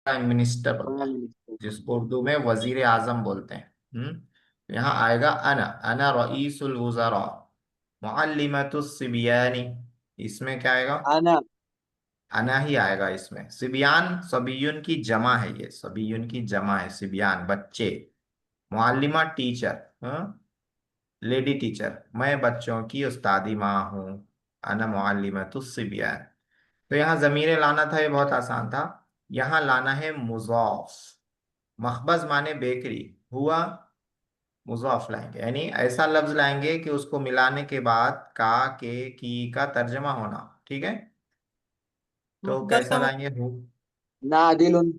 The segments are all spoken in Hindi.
प्राइम मिनिस्टर प्राइम बोलते हैं, मिनिस्टर। जिसको उर्दू में वजीर आजम बोलते हैं। यहाँ आएगा अना रईसुल वुज़रा, मुअल्लिमतुस सिबियानी। इसमें क्या आएगा? अना। अना ही आएगा इसमें। सिबियान सबियुन की जमा है, ये सबियुन की जमा है, सिबियान बच्चे। मुअल्लिमा टीचर, लेडी टीचर। मैं बच्चों की उस्तादी माँ हूँ। अना मुअल्लिमतुस सिबियान। तो यहाँ जमीरें लाना था, ये बहुत आसान था। यहाँ लाना है मुजॉफ। मखबज माने बेकरी, हुआ मुजॉफ लाएंगे, यानी ऐसा लफ्ज लाएंगे कि उसको मिलाने के बाद का, के, की का तर्जमा होना। ठीक है, तो कैसा दस्तम। लाएंगे? हु नादिलुन।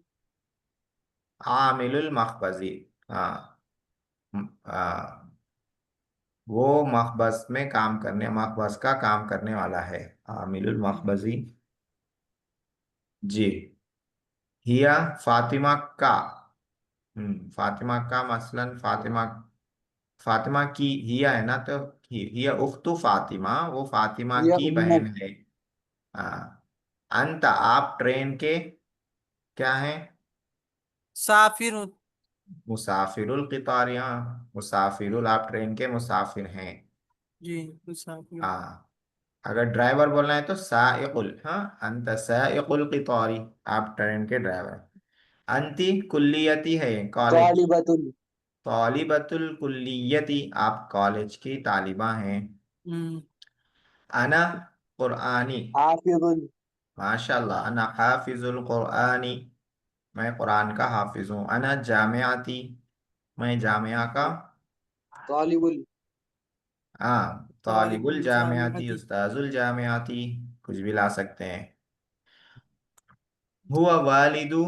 आमिलुल मखबजी। हाँ, वो मखबस में काम करने, मखबस का काम करने वाला है, आमिलुल मखबजी। जी। हिया फातिमा का। फातिमा का, मसलन फातिमा, फातिमा की हिया है ना, तो हिया उख्तु फातिमा, वो फातिमा हिया की उम्मु। बहन है। हाँ। अंत आप ट्रेन के क्या है? साफिर। मुसाफिरुल कितार, यहाँ मुसाफिरुल, आप ट्रेन के मुसाफिर हैं। जी, मुसाफिर। हाँ। अगर ड्राइवर बोलना है तो साइकुल, हाँ अंत साइकुल कितारी, आप ट्रेन के ड्राइवर। अंती कुल्लियती है, कॉलेज। तालिबतुन। तालिबतुल कुल्लियती, आप कॉलेज की तालिबा हैं। हम्म। अना कुरआनी। हाफिजुन। माशाल्लाह, अना हाफिजुल कुरआनी, मैं कुरान का हाफिज हूँ। अना जामियाती, मैं जामिया का। तालिबुल। हाँ, तालिबुल तालिबुल जामियाती, जामियाती। उस्ताजुल जामियाती, कुछ भी ला सकते हैं। हुआ वालिदु,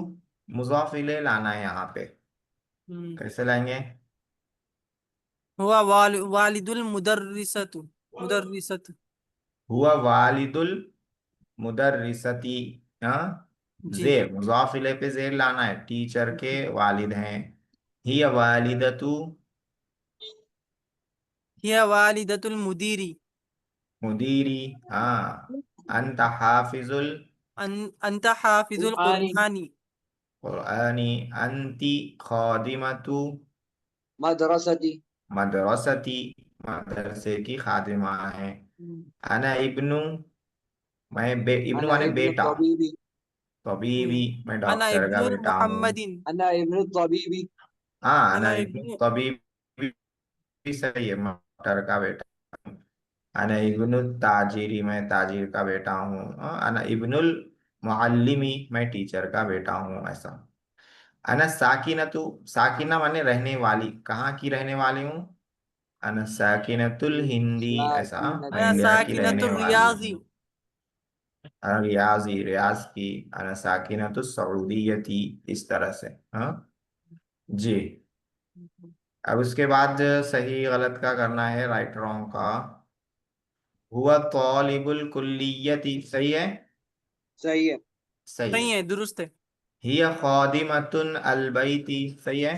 मुज़ाफ इलैह लाना है यहाँ पे। हम्म। कैसे लाएंगे? हुआ वालिदुल मुदर्रिसतु। मुदर्रिसत। हुआ वालिदुल मुदर्रिसती। हाँ, जी। जेर मुज़ाफ इलैह पे जेर लाना है, टीचर के वालिद हैं। हिया वालिदतु हिया वालिदतुल मुदीरी। मुदीरी। हाँ। अंत हाफिजुल अंत हाफिजुल कुरआनी, कुरआनी। कुरआनी। अंती खादिमतु मदरसती। मदरसती, मदरसे की खादिमा है। हम्म। अना इब्नु, इब्नु अना माने इब्नु बेटा। तबीबी। तबीबी, मैं अना डॉक्टर का इब्नुल बेटा हूँ। मुहम्मदिन। अना इब्नु तबीबी। हाँ, अना अना इब्नु इब्नु। तबीबी, सही है, मैं डॉक्टर का बेटा हूँ। अना इब्नु ताजिरी, मैं ताजिर का बेटा हूँ। अना इब्नुल मुअल्लिमी, मैं टीचर का बेटा हूँ, ऐसा। अना साकिनतु, साकिना माने रहने वाली, कहाँ की रहने वाली हूँ? अना साकिनतुल हिंदी, ऐसा, मैं अना इंडिया की रहने साकिनतुर वाली रियाजी। हूँ। अना रियाजी, रियाज की। अना साकिनतु सऊदीयती, इस तरह से। हाँ जी। अब उसके बाद सही गलत का करना है, राइट रॉन्ग का। हुआ तौलिबुल कुल्लियती, सही है। सही है। सही सही है। है, दुरुस्त है। हिया खादिमतुन अलबैती, सही है।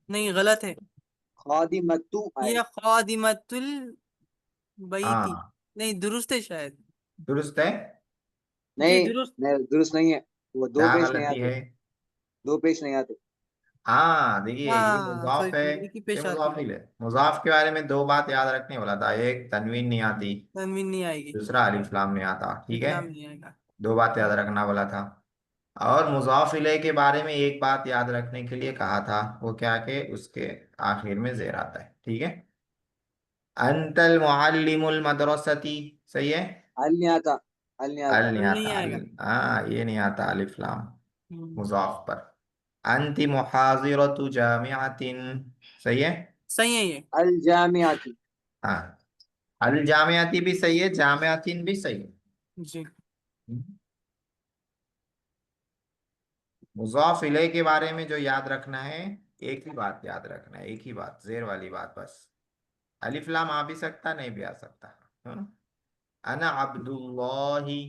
नहीं, गलत है। खादिमतु आए। ये खादिमतुल बैती। हाँ, नहीं, दुरुस्त है शायद। दुरुस्त है। जी, नहीं, दुरुस्त। नहीं, दुरुस्त नहीं है। वो दो क्या पेश नहीं गलती आते। है? दो पेश नहीं आते। हाँ, देखिए ये हाँ, मुजाफ है, सही, एक ही ये पेश आती है। मुजाफिल है। मुजाफ के बारे में दो बात याद रखने वाला था, एक तनवीन नहीं आती, तनवीन नहीं आएगी। दूसरा अलिफ लाम नहीं आता। ठीक है, इस्लाम नहीं आएगा। दो बात याद रखना वाला था। और मुजाफ इलैह के बारे में एक बात याद रखने के लिए कहा था, वो क्या कि उसके आखिर में जेर आता है। ठीक है। अंतल मुअल्लिमुल मदरसती, सही है। अल नहीं आता। अल नहीं अल आता, नहीं अल आता, नहीं अल, आएगा। हाँ ये नहीं आता, अलिफ लाम हम्म। मुजाफ पर। अंति मुहाजिरतु जामियातिन, सही है। सही है ये। अल जामियाती। हाँ, अल जामियाती भी सही है, जामियातिन भी सही है। जी। मुजाफ इलैह के बारे में जो याद रखना है, एक ही बात याद रखना है, एक ही बात, जेर वाली बात बस। अलिफ लाम आ भी सकता, नहीं भी आ सकता। हाँ? अना अब्दुल्लाही,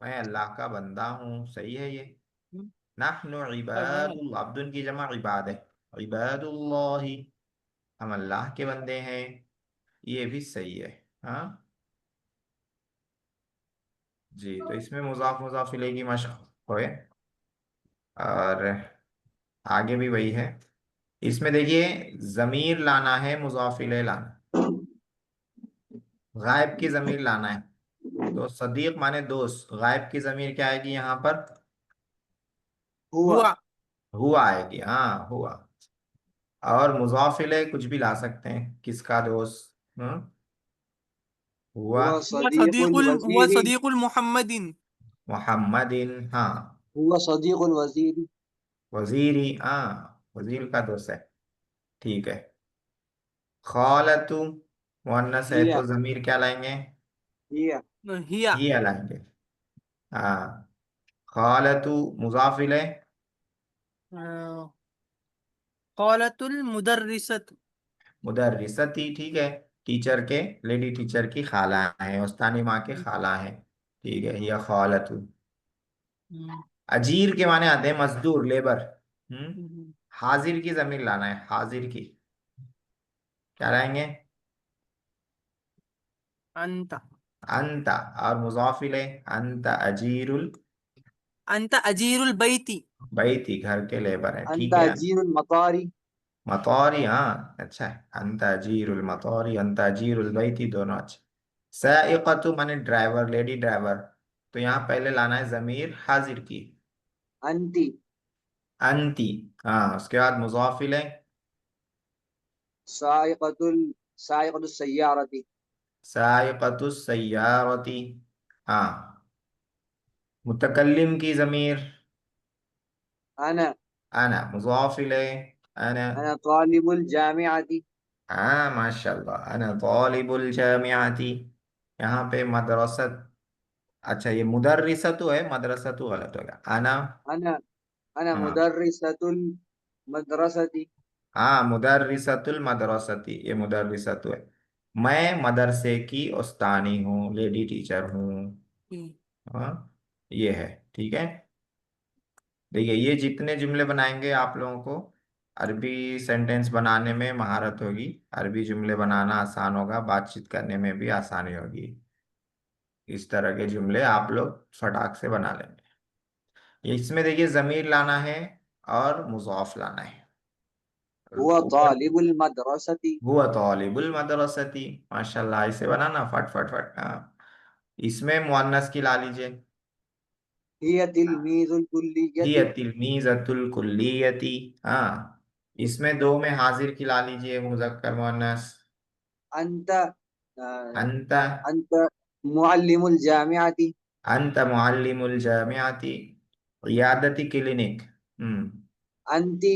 मैं अल्लाह का बंदा हूँ, सही है ये। हम्म। नहनु हाँ। इबादुल्लाह, अब्दुल की जमा इबाद है, इबादुल्लाही, हम अल्लाह के बंदे हैं, ये भी सही है। हाँ जी, तो इसमें मुजाफ मुजाफ इलैह की मशक होए। और आगे भी वही है। इसमें देखिए, जमीर लाना है, मुजाफ इलैह लाना, गायब की जमीर लाना है। तो सदीक माने दोस्त, गायब की जमीर क्या आएगी यहाँ पर? हुआ। हुआ। हुआ आएगी, हाँ हुआ। और मुजाफ इलैह कुछ भी ला सकते हैं, किसका दोस्त? हुआ। हुआ हुआ वजीरी। सदीकुल मुहम्मदिन। मोहम्मदिन, हाँ। हुआ सदीकुल वजीरी। वजीरी, हाँ वजीर का दोस्त है। ठीक है। खालतू मुअन्नस है, हिया। तो जमीर क्या लाएंगे? हिया। हिया। ही लाएंगे। हाँ। खालतू मुजाफ इलैह। क़ालतुल मुदर्रिसत। मुदर्रिसती, ठीक है। टीचर के, लेडी टीचर की खाला है, उस्तानी माँ के खाला है। ठीक है, या खालतू। अजीर के माने आते हैं मजदूर, लेबर। हम्म। हाजिर की जमीर लाना है, हाजिर की क्या लाएंगे? अंता। अंता। और मुजाफ इलैह अंता अजीरुल अंता अजीरुल बैती। बैती, घर के लेबर है, अंत ठीक है। अजीरुल मतारी। मतौरी, हाँ अच्छा है। अंता अजीरुल मतौरी, अंता अजीरुल बैती, दोनों अच्छे। साइकतु माने ड्राइवर, लेडी ड्राइवर। तो यहाँ पहले लाना है जमीर हाजिर की, अंती। अंती। हाँ, उसके बाद मुजाफ इलैह साइकतुल साइकतुल सय्यारती। साइकतु सय्यारती। हाँ। मुतकल्लिम की जमीर अना। अना, मुजाफ इलैह अना। अना तालिबुल जामिअती। हाँ माशाल्लाह, अना तालिबुल जामिअती। यहाँ पे मदरसत, अच्छा ये मुदर्रिसतु है, मदरसतु गलत हो गया, अना। अना अना हाँ। मुदर्रिसतुल मदरसती। हाँ, मुदर्रिसतुल मदरसती, ये मुदर्रिसतु है। मैं मदरसे की उस्तानी हूँ, लेडी टीचर हूँ। हाँ, ये है। ठीक है। देखिए, ये जितने जुमले बनाएंगे आप लोगों को अरबी सेंटेंस बनाने में महारत होगी। अरबी जुमले बनाना आसान होगा, बातचीत करने में भी आसानी होगी। इस तरह के जुमले आप लोग फटाक से बना लेंगे। इसमें देखिए, जमीर लाना है और मुजाफ लाना है। हुआ ऊपर तालिबुल मदरसती। हुआ तालिबुल मदरसती, माशाल्लाह, इसे बनाना फट फट फट। हाँ। इसमें मुअन्नस की ला लीजिए। हिया तिलमीजुल हिय कुल्लियती। तिलमीजतुल कुल्लियती। हाँ। इसमें दो में हाजिर की ला लीजिए, मुजक्कर मुअन्नस। अंत अंत। अंत मुअल्लिमुल जामिअती। अंत मुअल्लिमुल जामिअती। इयादती क्लिनिक। हम्म। अंती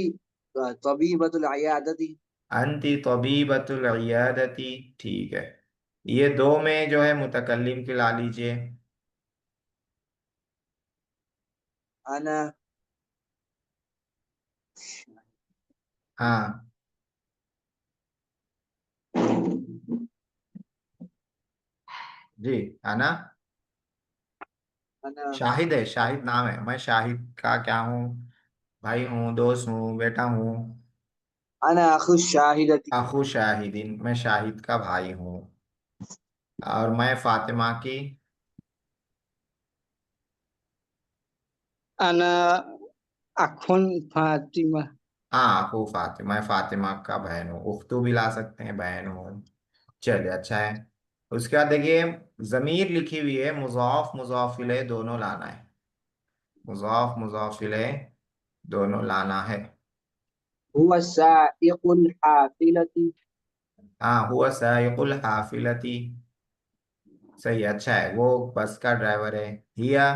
तबीबतुल अयादती। अंति तबीबतुल इयादती। ठीक है। ये दो में जो है मुतकल्लिम की ला लीजिए। अना हाँ जी, है ना। अना शाहिद है, शाहिद नाम है, मैं शाहिद का क्या हूँ? भाई हूँ, दोस्त हूँ, बेटा हूँ। अना अखु शाहिदती। अखू शाहिदीन, मैं शाहिद का भाई हूँ। और मैं फातिमा की। अना अखुन फातिमा। हाँ, अखू फातिमा, मैं फातिमा का बहन हूँ, उख्तू भी ला सकते हैं, बहन हूँ। चलिए, अच्छा है। उसके बाद देखिए, जमीर लिखी हुई है, मुजाफ मुजाफ इलैह दोनों लाना है। मुजाफ मुजाफ इलैह दोनों लाना है। हुआ साइकुल हाफिलती। हाँ, हुआ साइकुल हाफिलती। सही, अच्छा है, वो बस का ड्राइवर है। हिया।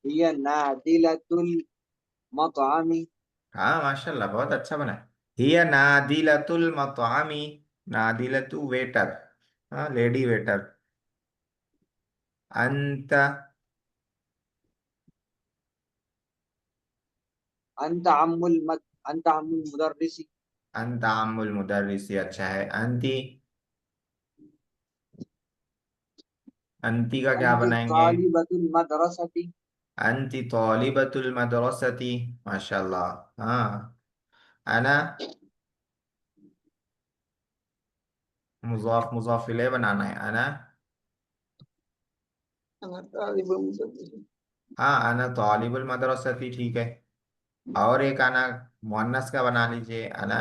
हिया नादिलतुल मतआमी। हाँ माशाल्लाह, बहुत अच्छा बना है। हिया नादिलतुल मतआमी। नादिलतु वेटर, हाँ लेडी वेटर। अंत। अंत अम्मुल मुदर्रिसी। अंत आमुल मुदर्रिसी, अच्छा है। अंती। अंती का क्या अंति बनाएंगे? तालिबतुल मदरसती। अंती तौलिबतुल मदरसती, माशाल्लाह। हाँ, है ना। मुजाफ मुजाफ इलैह बनाना है ना। अना तालिबुल मुदर्रिस। हाँ, अना तालिबुल मदरसती, ठीक है। और एक अना मुअन्नस का बना लीजिए, अना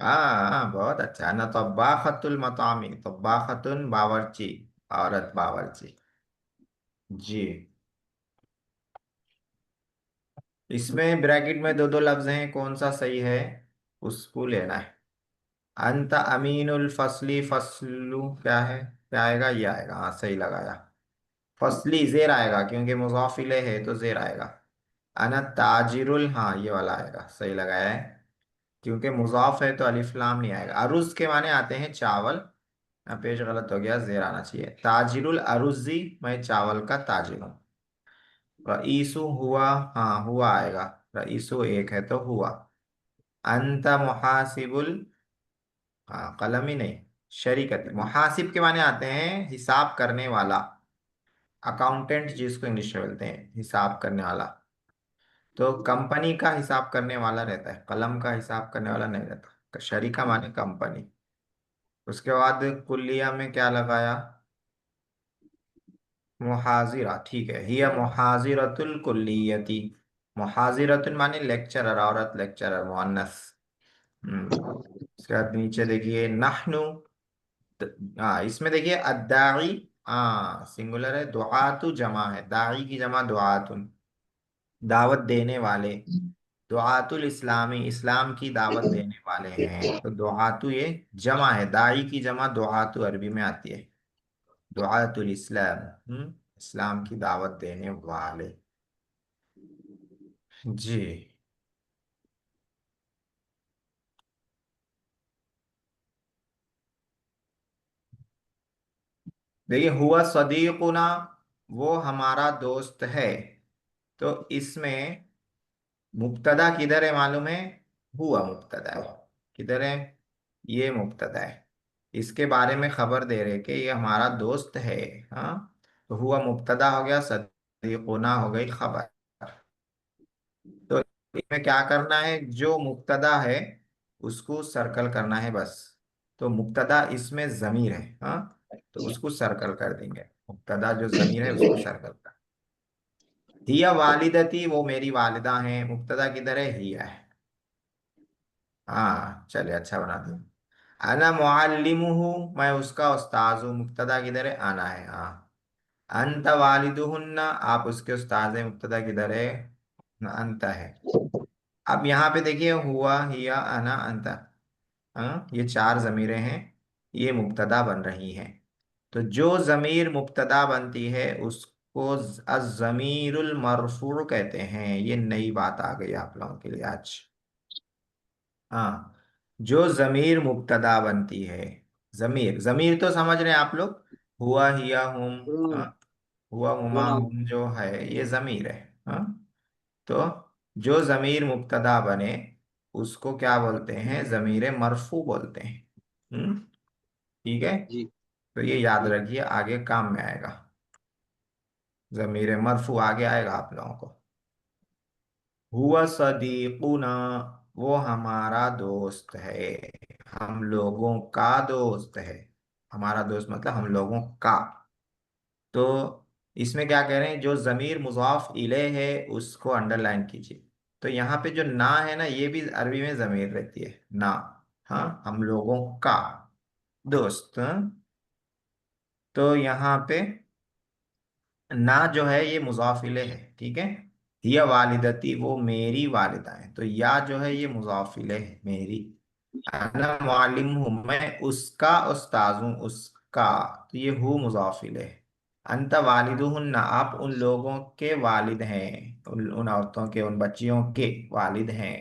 हाँ हाँ, बहुत अच्छा। अना तब्बाखतुल मतामी, तब्बाखतुन बावर्ची, औरत बावर्ची। जी। इसमें ब्रैकेट में दो दो लफ्ज हैं, कौन सा सही है उसको लेना है। अंत अमीनुल फसली, फसलू क्या है, क्या आएगा, ये आएगा। हाँ, सही लगाया। फसली जेर आएगा क्योंकि मुज़ाफ इले है तो जेर आएगा। अना ताजिरुल, हाँ ये वाला आएगा, सही लगाया है। क्योंकि मुज़ाफ है तो अलिफ लाम नहीं आएगा। अरुज के माने आते हैं चावल। पेश गलत हो गया, जेर आना चाहिए। ताजिरुल अरुजी, मैं चावल का ताजिर हूँ। रईसु हुआ, हाँ हुआ आएगा। रईसु एक है तो हुआ। अंत मुहासिबुल, हाँ कलम ही नहीं, शरीकत। मुहासिब के माने आते हैं हिसाब करने वाला, अकाउंटेंट जिसको इंग्लिश में बोलते हैं, हिसाब करने वाला। तो कंपनी का हिसाब करने वाला रहता है, कलम का हिसाब करने वाला नहीं रहता। शरीका माने कंपनी। उसके बाद कुल्लिया में क्या लगाया, मुहाजिरा, ठीक है। हिया मुहाजिरतुल कुल्लियती। मुहाजिरतुल माने लेक्चरर, औरत लेक्चरर, मुअन्नस। उसके बाद नीचे देखिए नहनु। हाँ, इसमें देखिए अद्दाई, हाँ सिंगुलर है। दुआतु जमा है, दाई की जमा दुआतुन, दावत देने वाले। दुआतुल इस्लामी, इस्लाम की दावत देने वाले हैं, तो दुआतु ये जमा है। दाई की जमा दुआतु अरबी में आती है। दुआतुल इस्लाम, इस्लाम की दावत देने वाले। जी। देखिए हुआ सदीकुना, वो हमारा दोस्त है। तो इसमें मुब्तदा किधर है मालूम है, हुआ मुब्तदा है। किधर है, ये मुब्तदा है। इसके बारे में खबर दे रहे कि ये हमारा दोस्त है। हाँ, तो हुआ मुब्तदा हो गया, सदीकुना हो गई खबर। तो इसमें क्या करना है, जो मुब्तदा है उसको सर्कल करना है बस। तो मुब्तदा इसमें जमीर है, हाँ, तो उसको सर्कल कर देंगे। मुब्तदा जो जमीर है उसको सर्कल कर। हिया वालिदती, वो मेरी वालिदा हैं। मुब्तदा किधर है, हिया है। हाँ चलिए, अच्छा बना दिया। अना मुअल्लिमुहु, मैं उसका उस्ताज हूँ। मुब्तदा किधर है, आना है। हाँ। अंत वालिदुहुन्ना, आप उसके उस्ताद हैं। मुब्तदा किधर है, अंत है। अब यहाँ पे देखिए हुआ, हिया, अना, अंत। हाँ, ये चार जमीरें हैं, ये मुब्तदा बन रही हैं। तो जो जमीर मुब्तदा बनती है उसको अज़मीरुल मरफू कहते हैं। ये नई बात आ गई आप लोगों के लिए आज। हाँ, जो जमीर मुब्तदा बनती है, जमीर, जमीर तो समझ रहे हैं आप लोग। हुआ, हिया, हुम। हाँ, हुआ, हुमा, प्रोनाउन। हुम जो है ये जमीर है। हाँ, तो जो जमीर मुब्तदा बने उसको क्या बोलते हैं, जमीर मरफू बोलते हैं। ठीक है। जी तो ये याद जी। रखिए, आगे काम में आएगा। जमीर मरफू आगे आएगा आप लोगों को। हुआ सदीकुना, वो हमारा दोस्त है, हम लोगों का दोस्त है। हमारा दोस्त मतलब हम लोगों का। तो इसमें क्या कह रहे हैं, जो जमीर मुजाफ इले है उसको अंडरलाइन कीजिए। तो यहाँ पे जो ना है ना, ये भी अरबी में जमीर रहती है, ना। हाँ, हम लोगों का दोस्त। हाँ? तो यहाँ पे ना जो है ये मुजाफ इले है, ठीक है। हिया वालिदती, वो मेरी वालिदा है। तो या जो है ये मुजाफ इले है, मेरी। अना मुअल्लिम हूँ, मैं उसका उस्ताद हूँ, उसका। तो ये हूँ मुजाफ इले है। अंत वालिदुहुन्ना, आप उन लोगों के वालिद हैं, उन औरतों के, उन बच्चियों के वालिद हैं।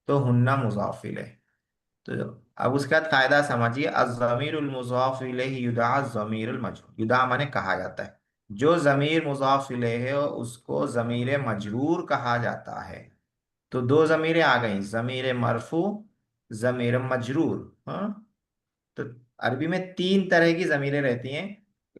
तो हुन्ना मुजाफ इले। तो अब उसका कायदा समझिए, अज़मीरुल मुज़ाफ इलैहि युदआ ज़मीरुल मजरूर। युदआ माने कहा जाता है। जो जमीर मुज़ाफ इलैहि है उसको जमीर मजरूर कहा जाता है। तो दो जमीरें आ गई, जमीर मरफू, जमीर मजरूर। हाँ, तो अरबी में तीन तरह की जमीरें रहती हैं,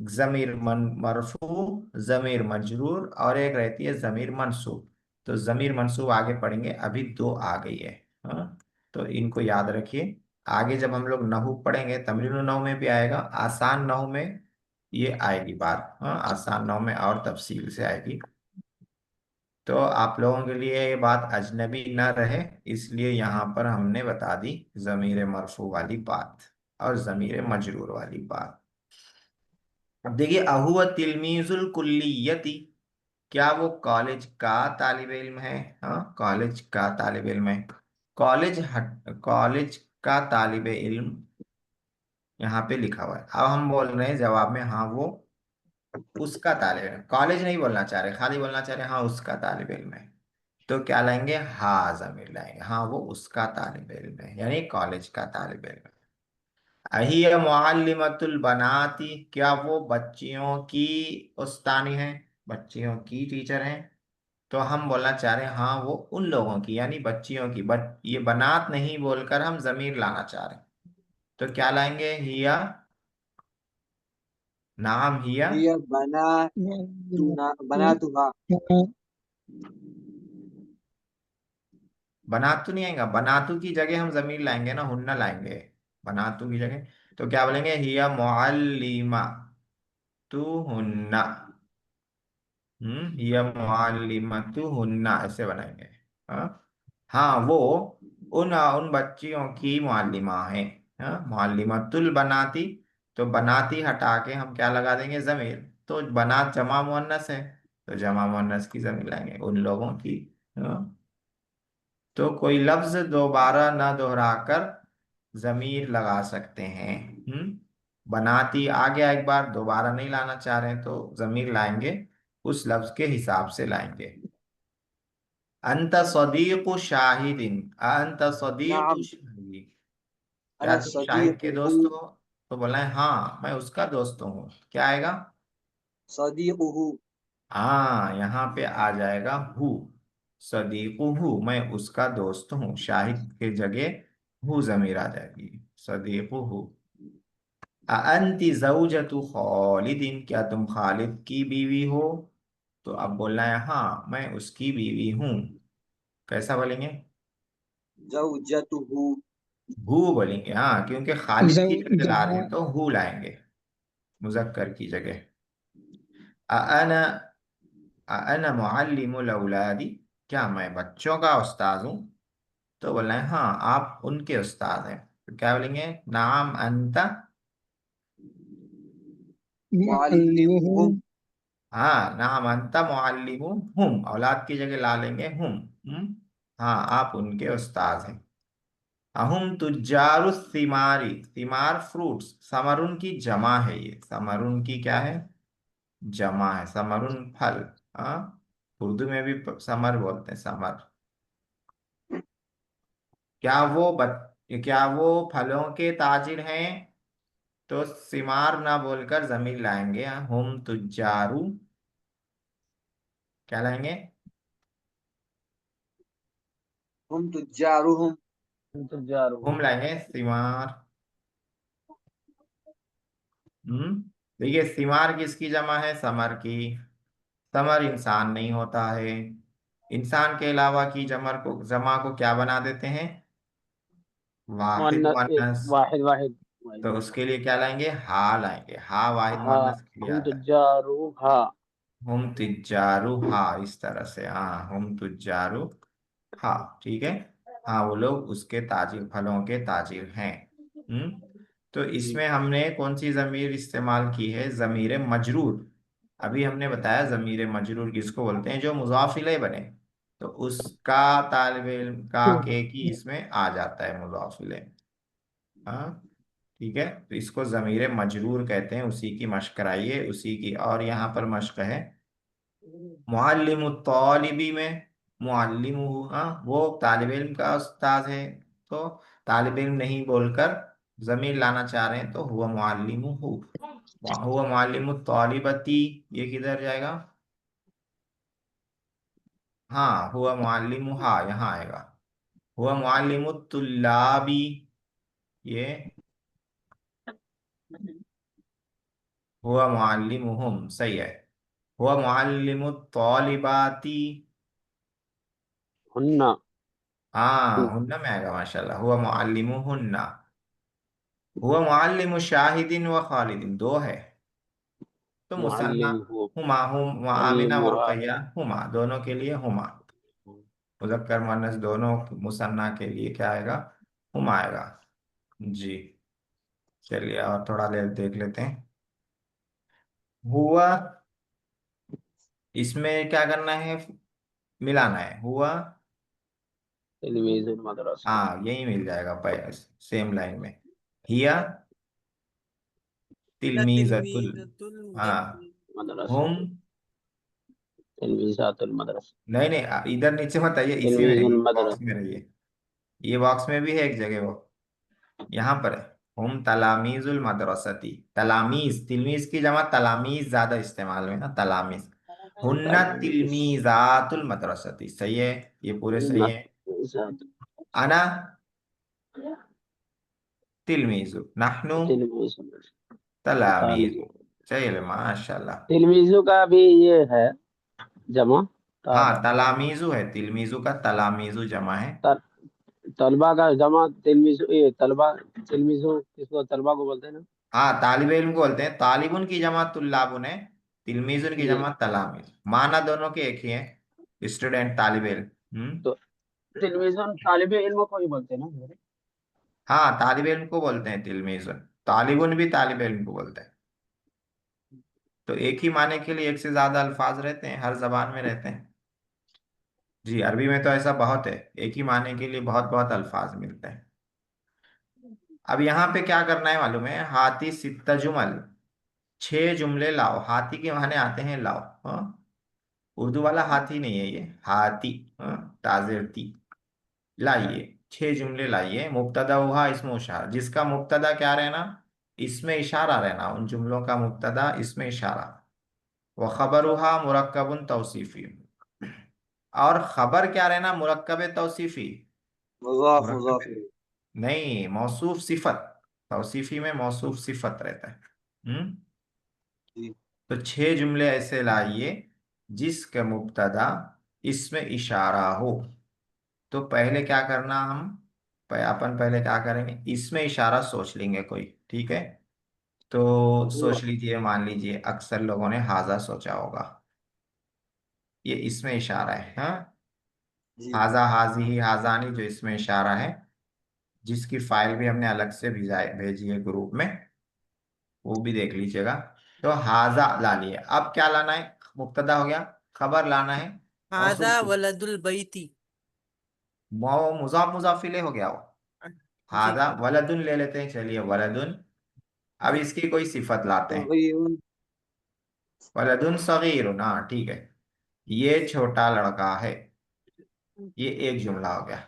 जमीर मरफू, जमीर मजरूर, और एक रहती है जमीर मंसूब। तो जमीर मंसूब आगे पढ़ेंगे, अभी दो आ गई है। हाँ, तो इनको याद रखिए। आगे जब हम लोग नहू पढ़ेंगे, तमरीन नहू में भी आएगा, आसान नहू में ये आएगी बात। हाँ, आसान नहू में और तफसील से आएगी। तो आप लोगों के लिए ये बात अजनबी न रहे, इसलिए यहाँ पर हमने बता दी जमीर मरफू वाली बात और जमीर मजरूर वाली बात। अब देखिए, अहुव तिलमीजुल कुल्लियती, क्या वो कॉलेज का तालिब इल्म है? हाँ, कॉलेज का तालिब इल्म है। कॉलेज का तालिब इल्म यहाँ पे लिखा हुआ है। अब हम बोल रहे हैं जवाब में, हाँ वो उसका तालिब इल्म। कॉलेज नहीं बोलना चाह रहे, खाली बोलना चाह रहे हाँ उसका तालिब इल्म है। तो क्या लाएंगे? हाँ जमीर लाएंगे, हाँ वो उसका तालिब इल्म है, यानी कॉलेज का तालिब इल्म है। अहिय मुअल्लिमतुल बनाती, क्या वो बच्चियों की उस्तानी है, बच्चियों की टीचर है? तो हम बोलना चाह रहे हैं हाँ वो उन लोगों की, यानी बच्चियों की। बट ये बनात नहीं बोलकर हम जमीर लाना चाह रहे हैं। तो क्या लाएंगे? हिया, नाम हिया। हिय बनातुहा। बनातू नहीं आएगा, बनातू की जगह हम जमीर लाएंगे ना, हुन्ना लाएंगे बनातू की जगह। तो क्या बोलेंगे? हिया मुअल्लिमा तू हुन्ना। हिया मुअल्लिमतु हुन्ना, ऐसे बनाएंगे। हाँ, हाँ वो उन उन बच्चियों की मुअल्लिमा है। हाँ, मुअल्लिमतुल बनाती, तो बनाती हटा के हम क्या लगा देंगे? जमीर। तो बनात जमा मुअन्नस है, तो जमा मुअन्नस की जमीर लाएंगे, उन लोगों की। हाँ, तो कोई लफ्ज दोबारा ना दोहराकर जमीर लगा सकते हैं। बनाती आ गया एक बार, दोबारा नहीं लाना चाह रहे हैं तो जमीर लाएंगे, उस लफ्ज के हिसाब से लाएंगे। अंत सदीकु शाहिदिन, अंत सदीकु नअम शाहिद, क्या अना तुम शाहिद के सदीकुहु। दोस्त हो? तो बोला है हाँ मैं उसका दोस्त हूँ। क्या आएगा? सदीकुहु। हाँ, यहाँ पे आ जाएगा हु। सदीकु हु, मैं उसका दोस्त हूँ, शाहिद के जगह हु जमीर आ जाएगी, सदीकु हु। अंति जौजतु खालिदिन, क्या तुम खालिद की बीवी हो? तो अब बोलना है हाँ मैं उसकी बीवी हूँ। कैसा बोलेंगे? जौजतुहु। हु बोलेंगे, हाँ, क्योंकि खालिद की जगह ला रहे जमा हैं तो हु लाएंगे, मुजक्कर की जगह। अना अना मुअल्लिमुल औलादी, क्या मैं बच्चों का उस्ताद हूँ? तो बोलना है हाँ आप उनके उस्ताद हैं। तो क्या बोलेंगे? नाम अंता। मुअल्लिमुहुम। मुअल्लिमुहुम हाँ, नाम अंता मुअल्लिमु हुम, औलाद की जगह ला लेंगे हुम। हाँ आप उनके उस्ताद हैं। अहुम तुज्जारु सिमारी, सिमार फ्रूट्स, समरुन की जमा है ये, समरुन की क्या है? जमा है, समरुन फल। हाँ, उर्दू में भी समर बोलते हैं, समर। क्या वो फलों के ताजिर हैं? तो सिमार ना बोलकर जमीर लाएंगे, हम तुज्जारू। क्या लाएंगे? हम तुज्जारुहुम। हम लाएंगे सिमार। देखिए, सिमार किसकी जमा है? समर की। समर इंसान नहीं होता है, इंसान के अलावा की जमा को क्या बना देते हैं? वाहिद मुअन्नस। वाहिद वाहिद वाहिद तो उसके लिए क्या लाएंगे? हा लाएंगे, हा वाहिद हाँ मुअन्नस के लिए हम आता है। तुजारू हाँ हम तुज्जारू, हा, इस तरह से, हाँ हम तुज्जारू, हाँ ठीक है। हाँ, वो लोग उसके ताजिर, फलों के ताजिर हैं। हम्म तो जी इसमें हमने कौन सी जमीर इस्तेमाल की है? जमीर मजरूर। अभी हमने बताया जमीर मजरूर किसको बोलते हैं? जो मुजाफ इलैह बने, तो उसका तालिब इल्म का के की इसमें आ जाता है मुजाफ इलैह। हाँ ठीक है, तो इसको जमीर मजरूर कहते हैं। उसी की मशक कराइए, उसी की। और यहाँ पर मशक है मुअल्लिमु तालिबी में, मुअल्लिमु, हाँ वो तालिब इल्म का उस्ताद है। तो तालिब इल्म नहीं बोलकर जमीर लाना चाह रहे हैं, तो हुआ मुअल्लिमुहु। हुआ मुअल्लिमु तालिबती, ये किधर जाएगा? हाँ, हुआ मुअल्लिमुहा, यहाँ आएगा। हुआ मुअल्लिमु तुल्लाबी, ये हुआ मुअल्लिमुहुम, सही है। हुआ मुअल्लिमु तालिबाती, हुन्ना हाँ, हुन्ना में आएगा माशाल्लाह। हुआ मुअल्लिमु हुन्ना। हुआ मुअल्लिमु शाहिदिन व खालिदिन, दो है तो मुसन्ना। मुअल्लिम हो हुमा, हुमा आमिना व तलीमुहा रुकैया, हुमा दोनों के लिए हुमा। मुज़क्कर मुअन्नस दोनों मुसन्ना के लिए क्या आएगा? हुमा आएगा। जी, चलिए और थोड़ा देख लेते हैं। हुआ, इसमें क्या करना है? मिलाना है। हुआ, तलमीजुल मदरसा हाँ यही मिल जाएगा सेम लाइन में। हिया या तिलमीजतुल, तिलमीजतुल हाँ। मदरसा हुम, तलमीजातुल मदरसा नहीं नहीं, इधर नीचे मत आइए, इसी में तलमीजुल रहिए, बॉक्स मदरसा में रहिए। ये बॉक्स में भी है एक जगह, वो यहाँ पर है। हम तलामीजुल मदरसती, तलामीज, तिलमीज की जमा तलामीज ज्यादा इस्तेमाल में ना, तलामीज। हुन्ना तलमीज तिलमीजातुल मदरसती, सही है, ये पूरे सही है। अना तिलमीजु, नहनु तलामीजु, तालिब चलिए माशाल्लाह। तिलमीजों का भी ये है जमा हाँ, ताल तलामीजु है, तिलमीजु का तलामीजु जमा है। तल, तलबा का जमा तिलमीजो, ये तलबा तिलमीजो किसको तलबा को बोलते हैं ना। हाँ, तालिब इल्म को बोलते हैं, तालिबुन की जमा तुल्लाबुन है, तिलमीजुन की ये जमा तलामीज, माना दोनों के एक ही है, स्टूडेंट तालिब इल्म। तो तिलमीजो तालिब इल्म को ही बोलते हैं ना। हाँ, तालिब इल्म को बोलते हैं तिलमीजुन, तालिबुन भी तालिब इल्म को बोलते हैं। तो एक ही माने के लिए एक से ज्यादा अल्फाज रहते हैं, हर जबान में रहते हैं। जी, अरबी में तो ऐसा बहुत है, एक ही माने के लिए बहुत बहुत अल्फाज मिलते हैं। अब यहाँ पे क्या करना है मालूम है? हाथी सित्ता जुमल, 6 जुमले लाओ। हाथी के माने आते हैं लाओ, हाँ। उर्दू वाला हाथी नहीं है ये, हाथी, हाँ, ताजिर ती। लाइए, 6 जुमले लाइए। मुब्तदा हुआ इसमें इशारा, जिसका मुब्तदा क्या रहना? इसमें इशारा रहना, उन जुमलों का मुब्तदा इसमें इशारा। व खबरुहा मुरक्कबुन तौसीफी, और खबर क्या रहना? मुरक्कब तौसीफी। मुजाफ मुरक्कब मुजाफ इलैह। नहीं, मौसूफ सिफत। तौसीफी में मौसूफ सिफत रहता है। जी। तो 6 जुमले ऐसे लाइए जिसका मुब्तदा इसमें इशारा हो। तो पहले क्या करना हम? अपन पहले क्या करेंगे, इसमें इशारा सोच लेंगे कोई, ठीक है? तो हुआ सोच लीजिए, मान लीजिए अक्सर लोगों ने हाजा सोचा होगा, ये इसमें इशारा है, हाँ। जी। हाजा, हाजी, हाजानी, जो इसमें इशारा है, जिसकी फाइल भी हमने अलग से भेजी है ग्रुप में, वो भी देख लीजिएगा। तो हाजा ला लिए, अब क्या लाना है? मुब्तदा हो गया, खबर लाना है, हादा मौसूफ सिफत। वलदुल बैती। मुजाफ मुजाफिले हो गया वो। जी। हाजा वलदुन ले लेते हैं, चलिए वलदुन। अब इसकी कोई सिफत लाते हैं। सगीरुन। वलदुन सगीरुन, हाँ ठीक है, ये छोटा लड़का है। ये एक जुमला हो गया।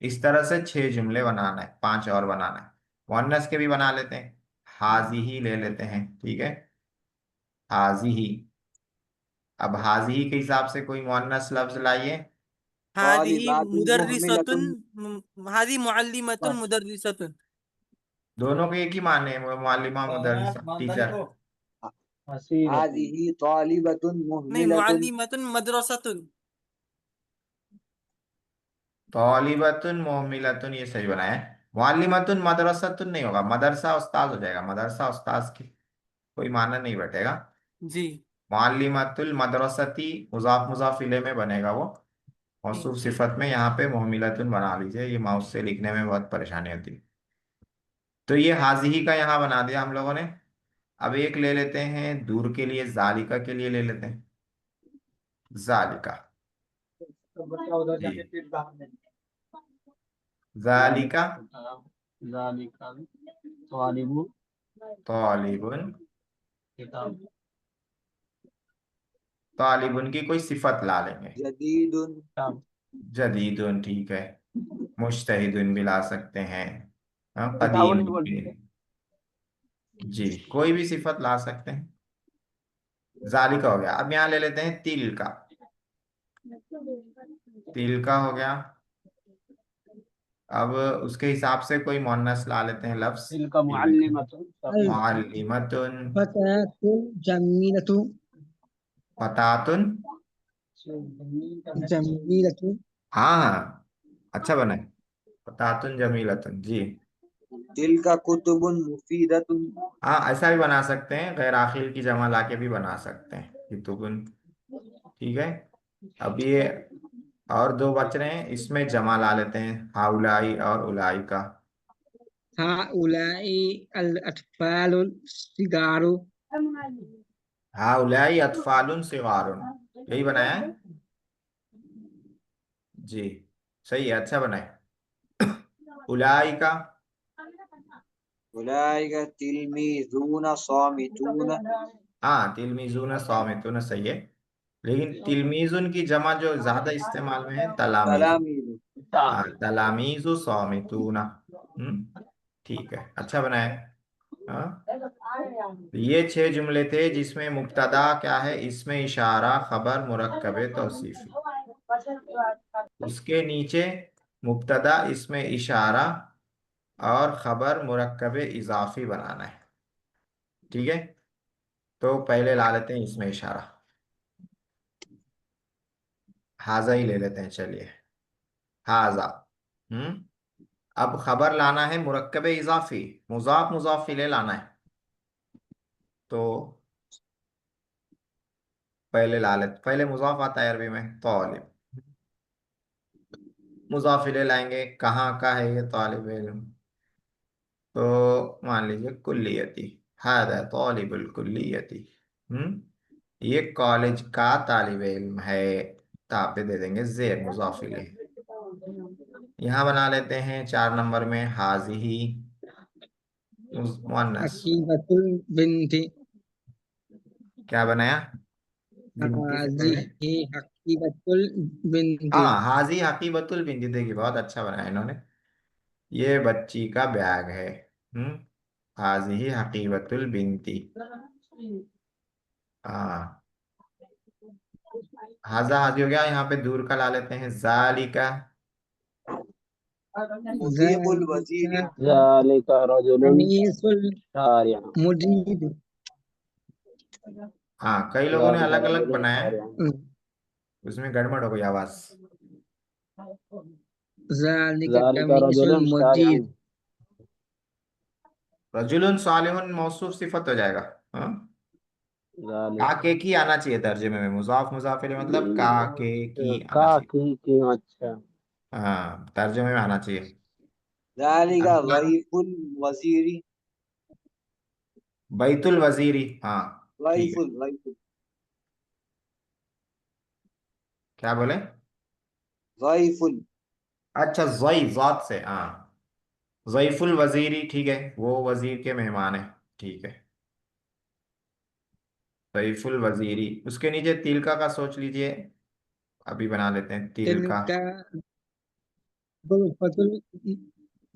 इस तरह से 6 जुमले बनाना है, 5 और बनाना है। मुअन्नस के भी बना लेते हैं, हाजी ही ले लेते हैं, ठीक है, हाजी ही। अब हाजी ही के हिसाब से कोई मुअन्नस लफ्ज लाइए। हादिही तालिबातुन मुदर्रिसतुन, मुहमिलतुन। हादी मुअल्लिमतुन मुदर्रिसतुन। दोनों के एक ही माने हैं, मुअल्लिमा मुदर्रिसा टीचर। हसीरतुन हादिही तालिबतुन नहीं, मुहमिलतुन। मुअल्लिमतुन मदरसतुन। तौलिबतुन मोहमिलतुन, ये सही बनाया है। मुअल्लिमतुन मदरसतुन नहीं होगा, मदरसा उस्ताद हो जाएगा, मदरसा उस्ताद की कोई माना नहीं बैठेगा। जी। मुअल्लिमतुल मदरसती मुजाफ मुजाफ इले में बनेगा वो, मौसूफ सिफत में। यहाँ पे मोहमिलतुन बना लीजिए, ये माउस से लिखने में बहुत परेशानी होती है। तो ये हाजिही का यहाँ बना दिया हम लोगों ने। अब एक ले लेते हैं दूर के लिए, जालिका के लिए ले लेते हैं, जालिका। जी, जालिका ज़ालिका तालिबु तालिबुन, किताब तालिबुन की कोई सिफत ला लेंगे। जदीदुन। किताब जदीदुन, ठीक है। मुज्तहिदुन भी ला सकते हैं, हाँ, किताबुन कदीम नहीं बोलते भी। थे। जी, कोई भी सिफत ला सकते हैं। जालिका हो गया। अब यहाँ ले लेते हैं तिल का, तिल का हो गया। अब उसके हिसाब से कोई मुअन्नस ला लेते हैं लफ्ज। तिलका तिल का, मुअल्लिमतुन सगीरतुन मुअल्लिमतुन, फतयातु जमीलतु फतातुन, जमीलतु। हाँ हाँ, अच्छा बना है। फतातुन जमीलतुन जी। तिलका कुतुबुन मुफीदतुन। हाँ, ऐसा भी बना सकते हैं, गैर आखिर की जमा लाके भी बना सकते हैं कितुबुन। ठीक है। अब ये और दो बच रहे हैं, इसमें जमा ला लेते हैं, हाउलाई और उलाई का। हाउलाई अल अतफालुल सिगारु। हाउलाई अतफालुन सिगारुन, यही बनाया है जी। सही है, अच्छा बनाए। उलाई का। उलाइका तिलमीजून सामितून। हाँ, तिलमीजुन सामितुन सही है। लेकिन तिलमीजुन की जमा जो ज्यादा इस्तेमाल में है, तलामीज। तलामीज़। हाँ, तलामीजु सामितूना। ठीक है, अच्छा बनाए। हाँ। ये छह जुमले थे जिसमें मुब्तदा क्या है, इसमें इशारा, खबर, मुरक्कबे तौसीफी। उसके नीचे मुब्तदा, इसमें इशारा और खबर, मुरक्कबे इजाफी बनाना है। ठीक है। तो पहले ला लेते हैं इसमें इशारा, हाजा ही ले लेते हैं, चलिए। हाजा। हम्म अब खबर लाना है मुरक्कबे इजाफी, मुजाफ मुजाफ इले लाना है। तो पहले ला लेते, पहले मुजाफ आता है अरबी में, तालिब। मुजाफ इले लाएंगे, कहाँ का है ये तालिब इल्म? तो मान लीजिए कुल्लियती, हादा तालिबुल कुल्लियती। ये कॉलेज का तालिब इल्म है। तापे दे देंगे जेर मुजाफ इले। यहाँ बना लेते हैं 4 नंबर में हाजिही, मुअन्नस। हकीकतुल बिन्ती। क्या बनाया बिनती से पहले? हाज़िही हकीकतुल बिन्ती। हाँ, हाजी हकीबतुल बिनती, देखिए बहुत अच्छा बनाया इन्होंने। ये बच्ची का बैग है। हम्म हाजी हकीबतुल बिनती। हाँ, हाजा हाजी हो गया, यहाँ पे दूर का ला लेते हैं जालिका। मुजीबुल वजीरी। ज़ालिका ज़ालिका रजुलुन अनीसुल शारिअ। मुजीब। हाँ, कई लोगों ने ज़ालिका अलग अलग रजुलुन बनाया है, शारिअ। उसमें गड़बड़ हो गई आवाज। ज़ालिका ज़ालिका कमीसुल रजुलुन शारिअ। मुजीब। रजुलन सालिहुन मौसूफ सिफत हो जाएगा। हाँ, ज़ालिका काके की आना चाहिए तर्जुमे में, मुजाफ मुजाफ इलैह मतलब काके की आना का चाहिए। की अच्छा। हाँ, तर्जुमे में आना चाहिए। ज़ालिका अनसार ज़ईफुल वज़ीरी। बैतुल वजीरी, हाँ। ठीक है। ज़ईफुल ज़ईफुल क्या बोले? ज़ईफुल। अच्छा, जई जात से, हाँ। जईफुल वजीरी, ठीक है, वो वजीर के मेहमान है। ठीक है। जईफुल वजीरी, उसके नीचे तिलका का सोच लीजिए। अभी बना लेते हैं तिलका। तिनका गुरफतुल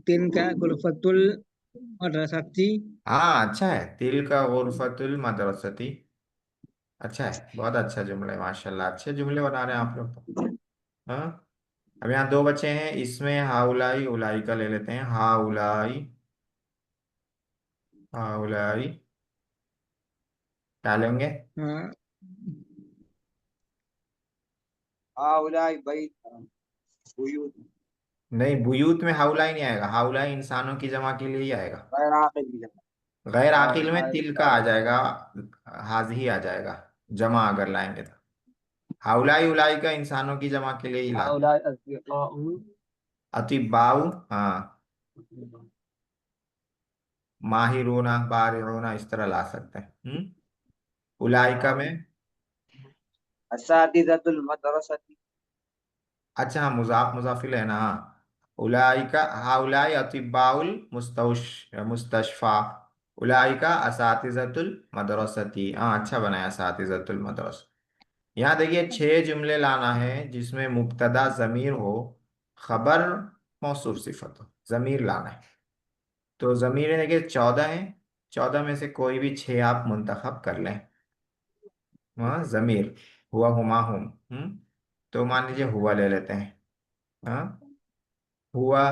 तिनका गुरफतुल मदरसती। हाँ, अच्छा है, तिलका गुरफतुल मदरसती। अच्छा है, बहुत अच्छा जुमला है, माशाल्लाह, अच्छे जुमले बना रहे हैं आप लोग तो। हाँ। अब यहाँ दो बचे हैं, इसमें हाउलाई उलाई का ले लेते हैं, हाउलाई। हाउलाई डालेंगे। हाँ। हाउलाई बैत बुयूत। नहीं, बुयूत में हाउलाई नहीं आएगा, हाउलाई इंसानों की जमा के लिए ही आएगा। गैर आकिल की जमा। गैर हाँ आकिल में हाँ तिल का आ जाएगा, हाजी आ जाएगा, जमा अगर लाएंगे तो। हाउलाई उलाई का इंसानों की जमा के लिए ही लाते हैं। हाउलाई अस्दिक़ाउ। अतिबाउ, हाँ। माहिरूना बारिऊना इस तरह ला सकते हैं। उलाइका में। असातिज़तुल मदरसती। अच्छा, हाँ, मुजाफ मुजाफिल है ना, हाँ। उलाइका हाउलाई अतिबाउल मुस्तशफा। उलाइका असातिज़तुल मदरसती, हाँ, अच्छा बनाया, असातिज़तुल मदरसा। यहाँ देखिए 6 जुमले लाना है जिसमें मुब्तदा जमीर हो, खबर मौसूफ सिफत हो, जमीर लाना है। तो जमीर देखिए 14 है, 14 में से कोई भी 6 आप मुंतखब कर लें। वहाँ जमीर, हुआ हुमा हुम। तो मान लीजिए हुआ ले लेते हैं। हाँ, हुआ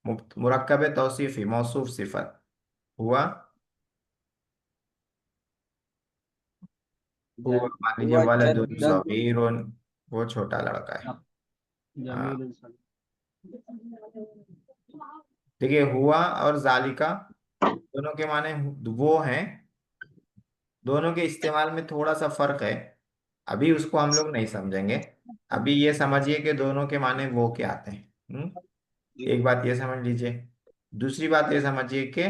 मुरक्कब तौसीफी, मौसूफ सिफत। हुआ। हुआ मान लीजिए हुआ वलदुन जद्दतुन। सगीरुन, वो छोटा लड़का है। हाँ। जमील सलीम। देखिए हुआ और जालिका दोनों के माने वो हैं। दोनों के इस्तेमाल में थोड़ा सा फर्क है। अभी उसको हम लोग नहीं समझेंगे। अभी ये समझिए कि दोनों के माने वो क्या आते हैं। जी एक बात ये समझ लीजिए। दूसरी बात ये समझिए कि